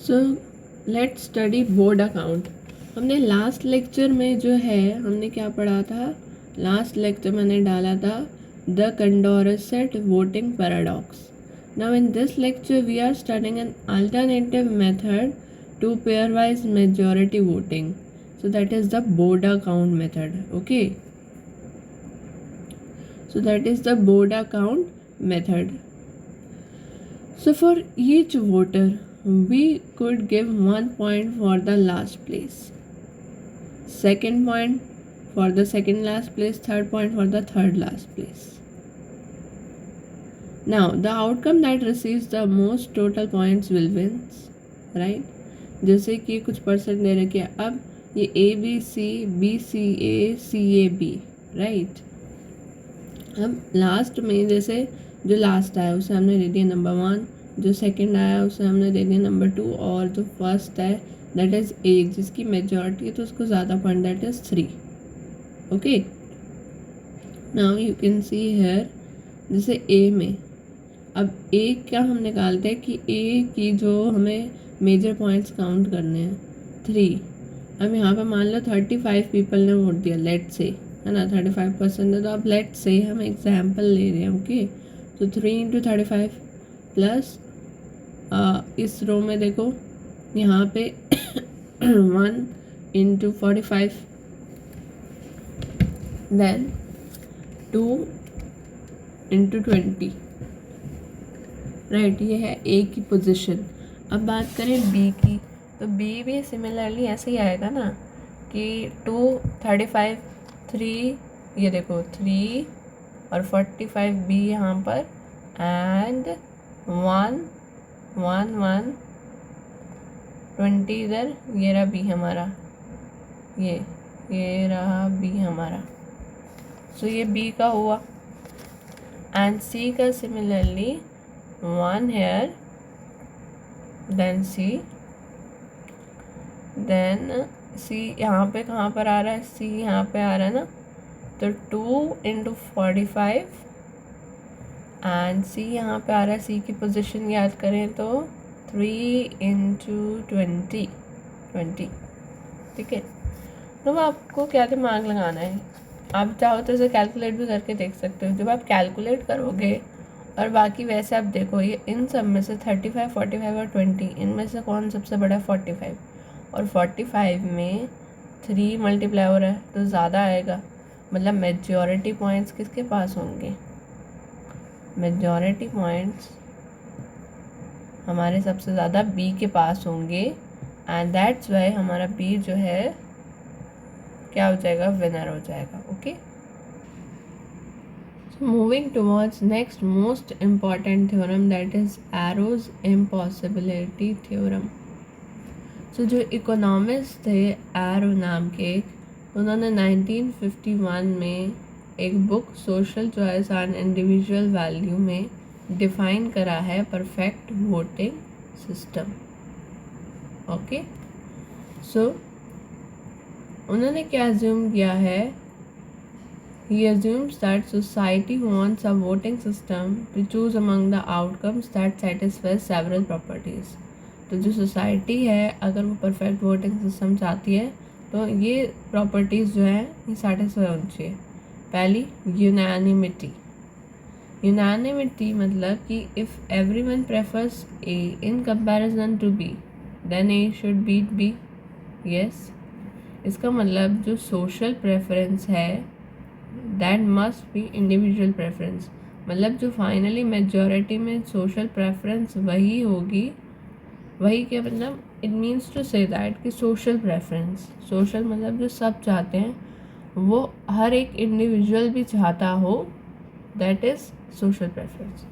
So let's study board account. हमने last lecture में जो है हमने क्या पढ़ा था, लास्ट लेक्चर मैंने डाला था the Condorcet voting paradox. Now in this lecture we are studying an alternative method to pairwise majority voting, so that is the Borda count method. Okay, so that is the Borda count method. So for each voter we could give 1 point for the last place, second point for the second last place, third point for the third last place. Now the outcome that receives the most total points will wins, right? जैसे कि कुछ percent दे रखे हैं, अब ये A B C, B C A, C A B, right. अब last में जैसे जो लास्ट आया उसे हमने दे दिया नंबर 1, जो सेकंड आया उसे हमने दे दिया नंबर 2, और जो फर्स्ट है दैट इज़ ए, जिसकी मेजॉरिटी है तो उसको ज़्यादा point that is 3। Okay, now you can see here जैसे ए में, अब ए क्या हम निकालते हैं कि ए की जो हमें मेजर पॉइंट्स काउंट करने हैं 3। अब यहाँ पे मान लो 35 पीपल ने वोट दिया, लेट से, है ना, 35% है, तो अब लेट से हम एग्जाम्पल ले रहे हैं। ओके, तो 3 × 35 प्लस इस रो में देखो यहाँ पे 1 × 45, देन 2 × 20, राइट। ये है ए की पोजीशन। अब बात करें बी की, तो बी भी सिमिलरली ऐसे ही आएगा ना कि 2, 35, 3, ये देखो 3 और 45 बी यहाँ पर, एंड 1, 1, 1, 20 इधर, ये रहा बी हमारा, ये रहा बी हमारा। सो ये बी का हुआ, एंड सी का सिमिलरली 1 हेयर, देन सी, देन सी यहाँ पे कहाँ पर आ रहा है, सी यहाँ पे आ रहा है ना, तो 2 × 45, एंड सी यहाँ पे आ रहा है, सी की पोजीशन याद करें तो 3 × 20, ठीक है। तो आपको क्या दिमाग लगाना है, आप चाहो तो इसे कैलकुलेट भी करके देख सकते हो। जब आप कैलकुलेट करोगे और बाकी वैसे आप देखो, ये इन सब में से 35, 45 और 20, इनमें से कौन सबसे बड़ा है 45, और 45 में 3 मल्टीप्लाई हो रहा है तो ज़्यादा आएगा, मतलब मेजॉरिटी पॉइंट्स किसके पास होंगे, मेजॉरिटी पॉइंट्स हमारे सबसे ज़्यादा बी के पास होंगे, एंड दैट्स वाई हमारा बी जो है क्या हो जाएगा, विनर हो जाएगा। Okay, moving towards next most important theorem, that is arrows impossibility theorem. तो जो इकोनॉमिस्ट थे एरो नाम के, उन्होंने 1951 में एक book social choice and individual value में डिफाइन करा है परफेक्ट वोटिंग सिस्टम। ओके, सो उन्होंने क्या अज्यूम किया है, he assumes that society wants a voting system to choose among the outcomes that satisfies several properties। तो जो सोसाइटी है अगर वो परफेक्ट वोटिंग सिस्टम चाहती है तो ये प्रॉपर्टीज़ जो है ये सेटिस्फाई होनी चाहिए। पहली, यूनानिमिटी मतलब कि if everyone prefers A in comparison to B then A should beat B. Yes, इसका मतलब जो सोशल प्रेफरेंस है that must be individual preference, मतलब जो फाइनली मेजॉरिटी में सोशल प्रेफरेंस वही होगी, वही क्या मतलब, it means to say that कि सोशल प्रेफरेंस, सोशल मतलब जो सब चाहते हैं वो हर एक इंडिविजुअल भी चाहता हो, दैट इज़ सोशल प्रेफरेंस।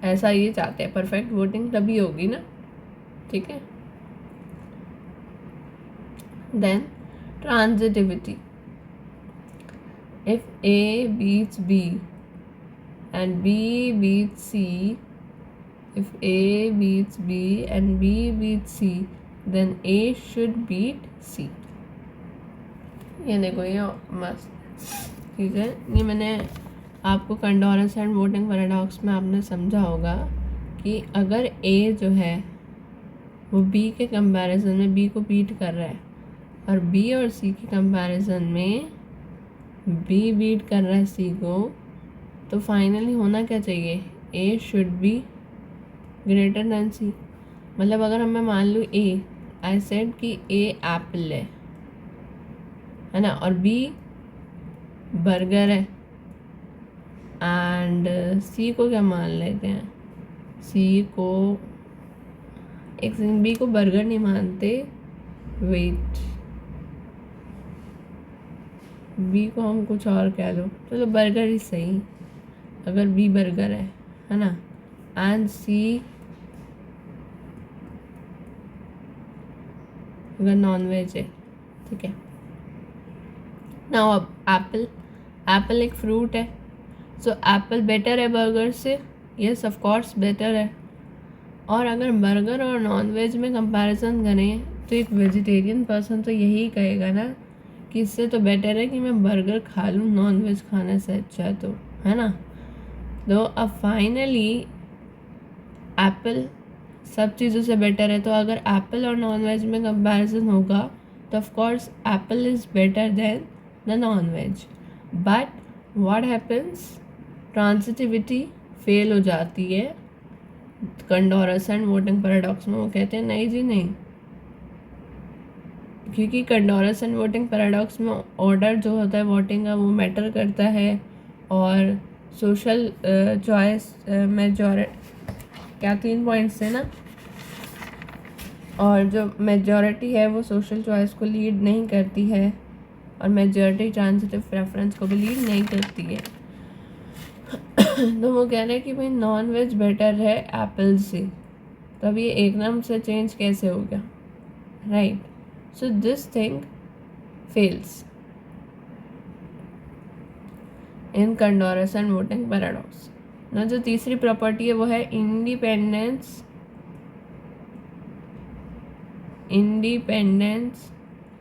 ऐसा ये चाहते हैं, परफेक्ट वोटिंग तभी होगी ना, ठीक है। Then transitivity, if A beats B and B beats C, if A beats B and B beats C, then A should beat C। ये देखो ये मस्त, ठीक है। ये मैंने आपको कंडोरसेट वोटिंग पैराडॉक्स में आपने समझा होगा कि अगर ए जो है वो बी के कंपैरिजन में बी को बीट कर रहा है और बी और सी के कंपैरिजन में बी बीट कर रहा है सी को, तो फाइनली होना क्या चाहिए, ए शुड बी ग्रेटर दैन सी। मतलब अगर मैं मान लूँ ए, आई सेड कि ए एप्पल है ना, और बी बर्गर है, एंड सी को क्या मान लेते हैं, सी को एक सेकंड, बी को बर्गर नहीं मानते, वेट, बी को हम कुछ और कह दो, चलो बर्गर ही सही, अगर बी बर्गर है ना, एंड सी अगर नॉन वेज है, ठीक है ना। अब एप्पल एक फ्रूट है, सो एप्पल बेटर है बर्गर से, यस ऑफ कोर्स बेटर है। और अगर बर्गर और नॉन वेज में कंपैरिजन करें तो एक वेजिटेरियन पर्सन तो यही कहेगा ना कि इससे तो बेटर है कि मैं बर्गर खा लूँ नॉन वेज खाने से अच्छा, तो है ना। तो अब फाइनली एप्पल सब चीज़ों से बेटर है, तो अगर एप्पल और नॉन वेज में कंपैरिजन होगा तो of course apple is better than the non veg. But what happens, transitivity fail हो जाती है कंडोरस एंड वोटिंग पैराडॉक्स में। वो कहते हैं नहीं जी नहीं, क्योंकि कंडोरस एंड वोटिंग पैराडॉक्स में ऑर्डर जो होता है वोटिंग का वो मैटर करता है, और सोशल चॉइस मेजॉरिटी, क्या 3 पॉइंट्स है ना, और जो मेजॉरिटी है वो सोशल चॉइस को लीड नहीं करती है, और मेजॉरिटी ट्रांसिटिव प्रेफरेंस को भी लीड नहीं करती है। तो वो कह रहे हैं कि भाई नॉन वेज बेटर है एप्पल से, तब ये एकदम से चेंज कैसे हो गया, right. So this thing fails in Condorcet voting paradox ना। जो तीसरी प्रॉपर्टी है वो है इंडिपेंडेंस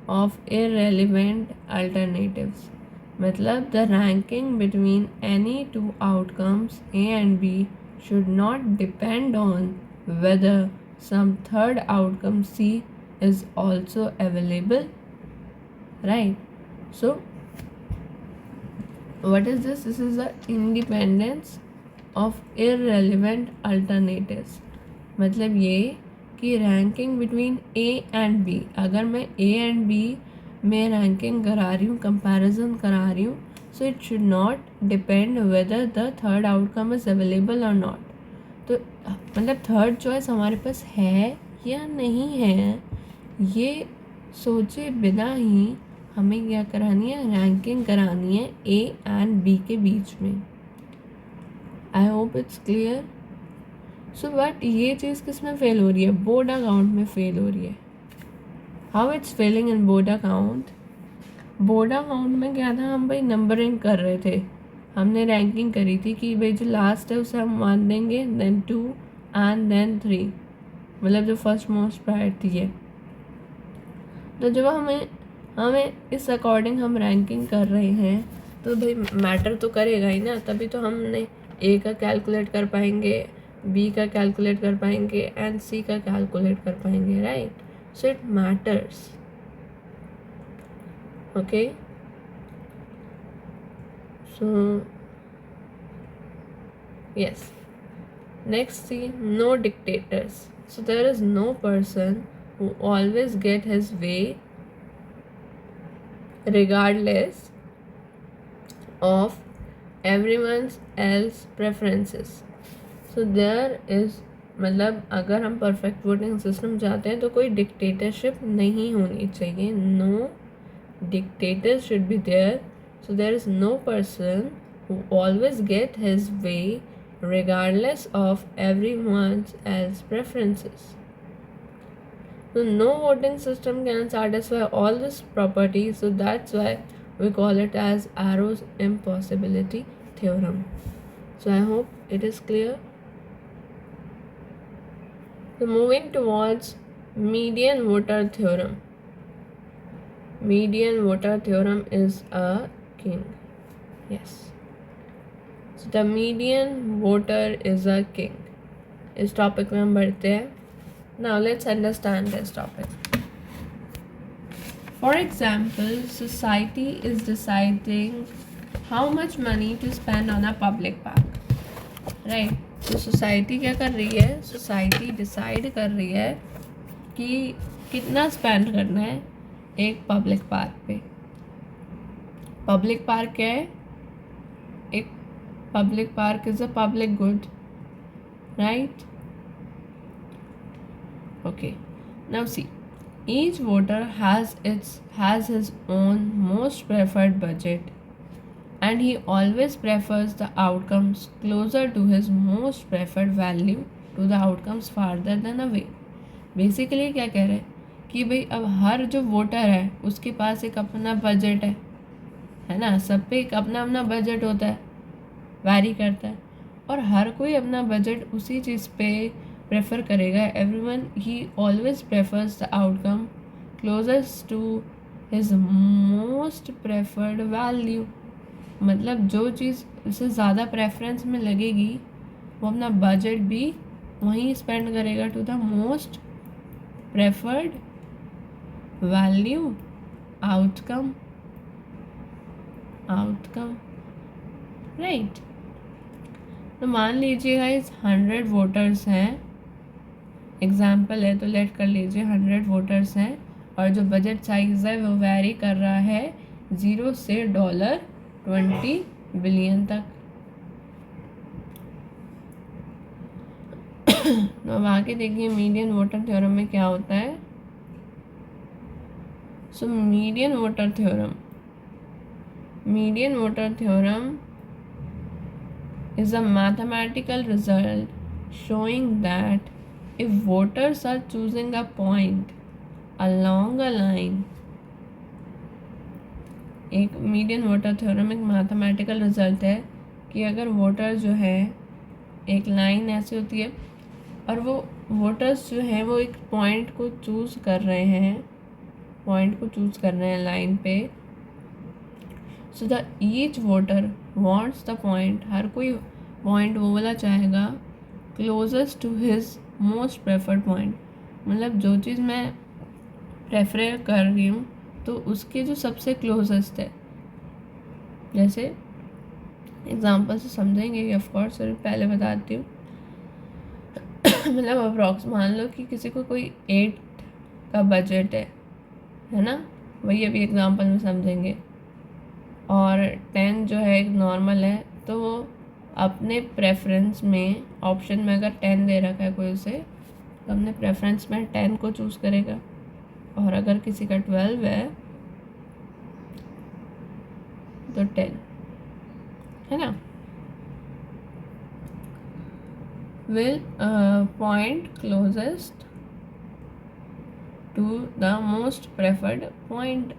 ऑफ इररेलेवेंट अल्टरनेटिव्स। मतलब the ranking between any two outcomes A and B should not depend on whether some third outcome C is also available, right? So what is this? This is the independence of irrelevant alternatives। मतलब ये कि ranking between A and B, अगर मैं A and B में ranking करा रही हूँ, comparison करा रही हूँ, so it should not depend whether the third outcome is available और नॉट। तो मतलब थर्ड चॉइस हमारे पास है या नहीं है, ये सोचे बिना ही हमें क्या करानी है, रैंकिंग करानी है ए एंड बी के बीच में। I hope it's clear. So but ये चीज़ किस में फेल हो रही है, बोर्ड अकाउंट में फेल हो रही है। How it's Fehling in board account, board account में क्या था, हम भाई नंबरिंग कर रहे थे, हमने रैंकिंग करी थी कि भाई जो लास्ट है उसे हम 1 देंगे, देन 2 एंड देन 3, मतलब जो फर्स्ट मोस्ट प्रायोरिटी है। तो जब हमें इस अकॉर्डिंग हम रैंकिंग कर रहे हैं तो भाई मैटर तो करेगा ही ना, तभी तो हमने ए का कैलकुलेट कर पाएंगे, बी का कैलकुलेट कर पाएंगे एंड सी का कैलकुलेट कर पाएंगे, right. So it matters, okay. So yes, next C, no dictators. So there is no person who always get his way regardless of everyone else preferences। so there is, मतलब अगर हम perfect voting system चाहते हैं तो कोई dictatorship नहीं होनी चाहिए, no dictator should be there. So there is no person who always get his way regardless of everyone else preferences। So no voting system can satisfy all this properties, so that's why we call it as Arrow's impossibility theorem। So I hope it is clear। So moving towards median voter theorem। Median voter theorem is a king, yes। So the median voter is a king। इस topic में हम बढ़ते हैं. Now let's understand this topic. For example, society is deciding how much money to spend on a public park, right. तो society क्या कर रही है? सोसाइटी डिसाइड कर रही है कि कितना स्पेंड करना है एक पब्लिक पार्क पे. पब्लिक पार्क क्या है? एक public park is a public good, right. Okay, now see, each voter has his own most preferred budget, and he always prefers the outcomes closer to his most preferred value to the outcomes farther than away. Basically क्या कह रहे हैं कि भाई अब हर जो voter है उसके पास एक अपना बजट है ना. सब पे एक अपना अपना बजट होता है, वैरी करता है, और हर कोई अपना बजट उसी चीज़ पे प्रेफर करेगा. एवरीवन ही always prefers the outcome closest to his most preferred value. मतलब जो चीज़ उसे ज़्यादा प्रेफरेंस में लगेगी वो अपना बजट भी वहीं स्पेंड करेगा to the most preferred value outcome, right. तो मान लीजिएगा इस 100 वोटर्स हैं, एग्जाम्पल है तो लेट कर लीजिए 100 वोटर्स हैं, और जो बजट साइज है वो वैरी कर रहा है 0 से $20 बिलियन तक. तो अब आगे देखिए मीडियन वोटर थ्योरम में क्या होता है. So median voter theorem is a mathematical result showing that if voters are choosing a point along a line, एक मीडियन वोटर थ्योरम एक मैथमेटिकल रिजल्ट है कि अगर वोटर जो है, एक लाइन ऐसी होती है और वो वोटर्स जो हैं वो एक पॉइंट को चूज़ कर रहे हैं लाइन पे. So the each voter wants the point, हर कोई पॉइंट वो वाला चाहेगा closest to his most preferred point. मतलब जो चीज़ मैं प्रेफर कर रही हूँ तो उसके जो सबसे क्लोजेस्ट है. जैसे एग्जांपल से समझेंगे ऑफ कोर्स, पहले बताती हूँ. मतलब अप्रॉक्स मान लो कि किसी को कोई 8 का बजट है ना, वही अभी एग्जांपल में समझेंगे, और 10 जो है एक नॉर्मल है, तो वो अपने प्रेफरेंस में ऑप्शन में अगर 10 दे रखा है कोई उसे, तो अपने प्रेफरेंस में 10 को चूज़ करेगा. और अगर किसी का 12 है तो 10, है ना. will point closest to the most preferred point.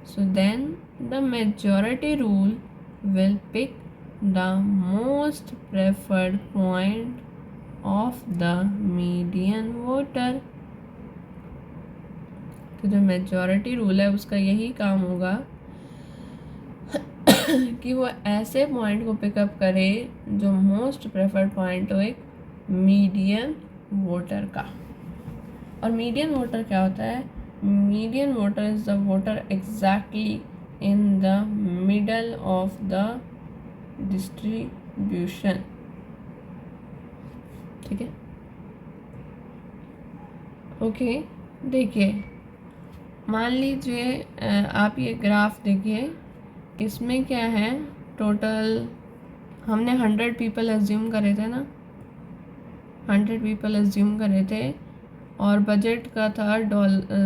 So then the majority rule will pick the most preferred point of the median voter. तो जो मेजॉरिटी रूल है उसका यही काम होगा कि वो ऐसे पॉइंट को पिकअप करे जो मोस्ट प्रेफर्ड पॉइंट हो एक मीडियन वोटर का. और मीडियन वोटर क्या होता है? Median voter is the voter exactly in the middle of the distribution. ठीक है, ओके. देखिए मान लीजिए आप ये ग्राफ देखिए, इसमें क्या है, टोटल हमने 100 पीपल एज्यूम करे थे ना, 100 पीपल एज्यूम करे थे, और बजट का था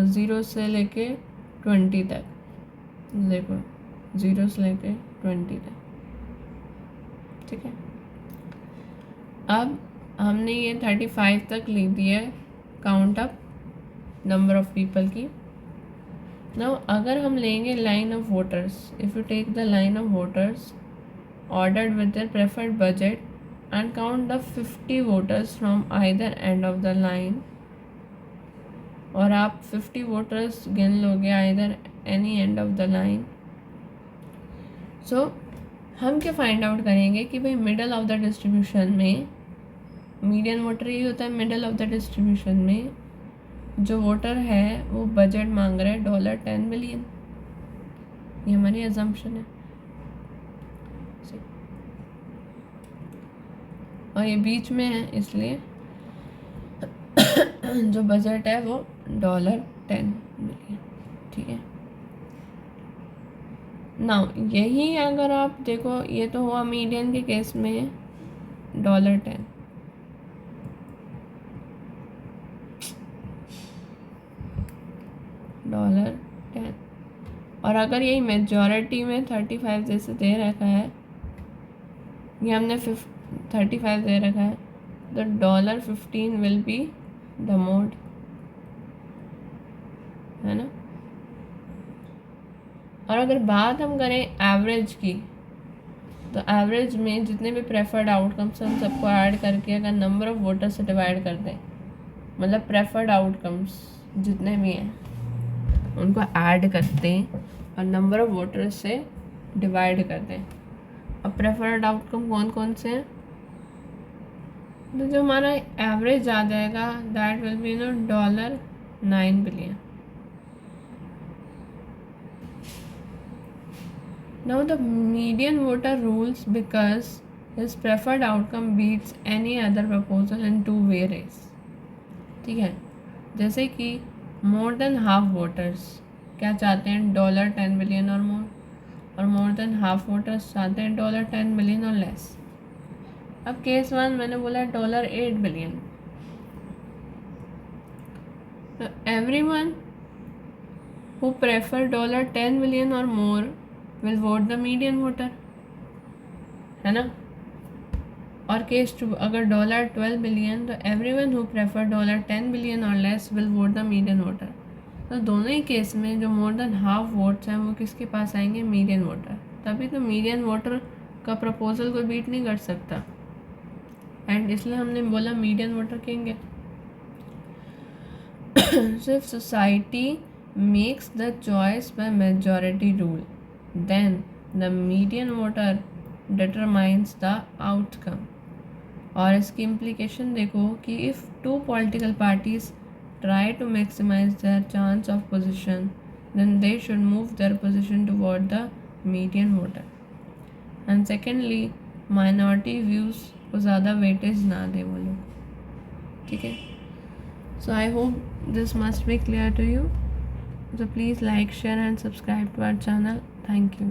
$0 से लेके 20 तक. देखो 0 से लेके 20 तक. ठीक है, अब हमने ये 35 तक लिख दिया count up number of people की. नाउ अगर हम लेंगे line of voters, if you take the line of voters ordered with their preferred budget and count the 50 voters from either end of the line, और आप 50 voters गिन लोगे either any end of the line. So हम क्या find out करेंगे कि भाई middle of the distribution में मीडियन वोटर ही होता है मिडल ऑफ द डिस्ट्रीब्यूशन में। जो वोटर है वो बजट मांग रहा है $10 बिलियन, ये हमारी अजम्पशन है। और ये बीच में है इसलिए जो बजट है वो $10 बिलियन, ठीक है। नाउ यही अगर आप देखो, ये तो हुआ मीडियन के केस में $10, $10। और अगर यही मेजॉरिटी में 35 जैसे दे रखा है, ये हमने 35 दे रखा है, तो $15 विल बी द मोड, है ना। और अगर बात हम करें एवरेज की, तो एवरेज में जितने भी प्रेफर्ड आउटकम्स हम सबको ऐड करके अगर नंबर ऑफ वोटर से डिवाइड कर दें, मतलब प्रेफर्ड आउटकम्स जितने भी हैं उनको ऐड करते हैं और नंबर ऑफ वोटर से डिवाइड कर दें। अब प्रेफर्ड आउटकम कौन कौन से हैं, तो जो हमारा एवरेज आ जाएगा that will be $9 billion. Now the median voter rules because his preferred outcome beats any other proposal in two ways, ठीक है। जैसे कि मोर देन हाफ वोटर्स क्या चाहते हैं, $10 बिलियन और मोर, और मोर देन हाफ वोटर्स चाहते हैं $10 बिलियन और लेस। अब केस 1 मैंने बोला है $8 बिलियन, तो everyone who prefer $10 बिलियन और मोर will vote the median voter, है ना। और केस 2 अगर $12 बिलियन, तो everyone who prefer $10 बिलियन और less will vote the median voter। तो दोनों ही केस में जो मोर देन हाफ वोट्स हैं वो किसके पास आएंगे, मीडियन वोटर। तभी तो मीडियन वोटर का प्रपोजल कोई बीट नहीं कर सकता, एंड इसलिए हमने बोला मीडियन वोटर किंग है। So if society makes the choice by majority rule, then the median voter determines the outcome। और इसकी इम्प्लीकेशन देखो कि if two political parties try to maximize their chance of position, then they should move their position toward the median voter। and secondly, minority views को ज़्यादा weightage ना दे वो लोग, ठीक है। So I hope this must be clear to you. So please like, share and subscribe to our channel. Thank you.